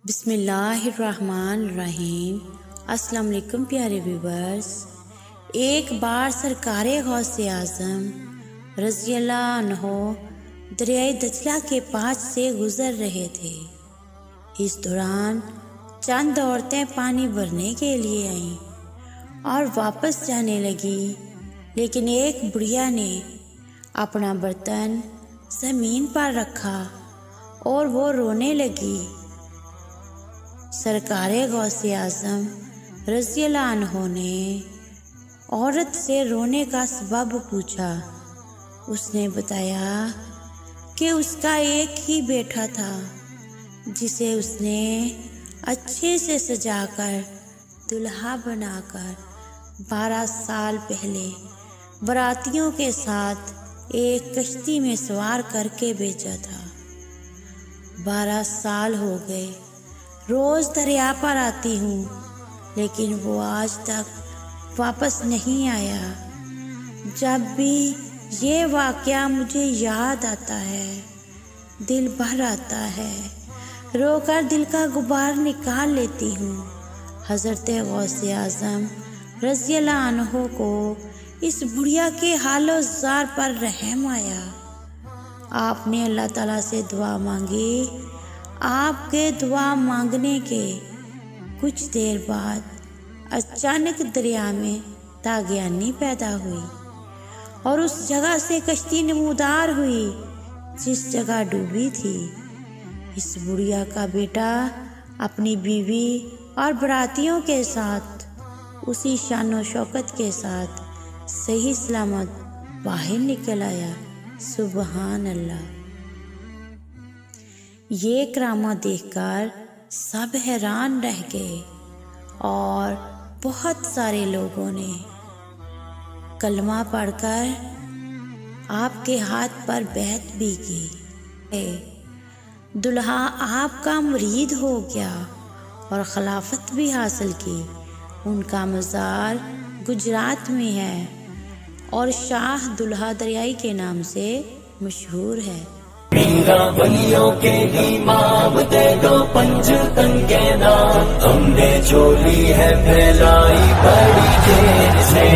بسم اللہ الرحمن الرحیم۔ السلام علیکم پیارے ویورز۔ ایک بار سرکار غوث اعظم رضی اللہ عنہ دریائے دجلہ کے پاس سے گزر رہے تھے۔ اس دوران چند عورتیں پانی بھرنے کے لیے آئیں اور واپس جانے لگی، لیکن ایک بڑھیا نے اپنا برتن زمین پر رکھا اور وہ رونے لگی۔ سرکار غوث اعظم رضی اللہ عنہ نے عورت سے رونے کا سبب پوچھا۔ اس نے بتایا کہ اس کا ایک ہی بیٹا تھا جسے اس نے اچھے سے سجا کر دلہا بنا کر 12 سال پہلے براتیوں کے ساتھ ایک کشتی میں سوار کر کے بیچا تھا۔ 12 سال ہو گئے، روز دریا پر آتی ہوں، لیکن وہ آج تک واپس نہیں آیا۔ جب بھی یہ واقعہ مجھے یاد آتا ہے، دل بھر آتا ہے، رو کر دل کا غبار نکال لیتی ہوں۔ حضرت غوث اعظم رضی اللہ عنہ کو اس بڑھیا کے حال و زار پر رحم آیا۔ آپ نے اللہ تعالیٰ سے دعا مانگی۔ آپ کے دعا مانگنے کے کچھ دیر بعد اچانک دریا میں تاغیانی پیدا ہوئی اور اس جگہ سے کشتی نمودار ہوئی جس جگہ ڈوبی تھی۔ اس بڑھیا کا بیٹا اپنی بیوی اور براتیوں کے ساتھ اسی شان و شوکت کے ساتھ صحیح سلامت باہر نکل آیا۔ سبحان اللہ۔ یہ کرامہ دیکھ کر سب حیران رہ گئے اور بہت سارے لوگوں نے کلمہ پڑھ کر آپ کے ہاتھ پر بیعت بھی کی۔ دلہا آپ کا مرید ہو گیا اور خلافت بھی حاصل کی۔ ان کا مزار گجرات میں ہے اور شاہ دلہا دریائی کے نام سے مشہور ہے۔ میرا ولیوں کے امام دے دو پنج تن کے نام، ہم نے چولی ہے پھیلائی بڑی دیر سے۔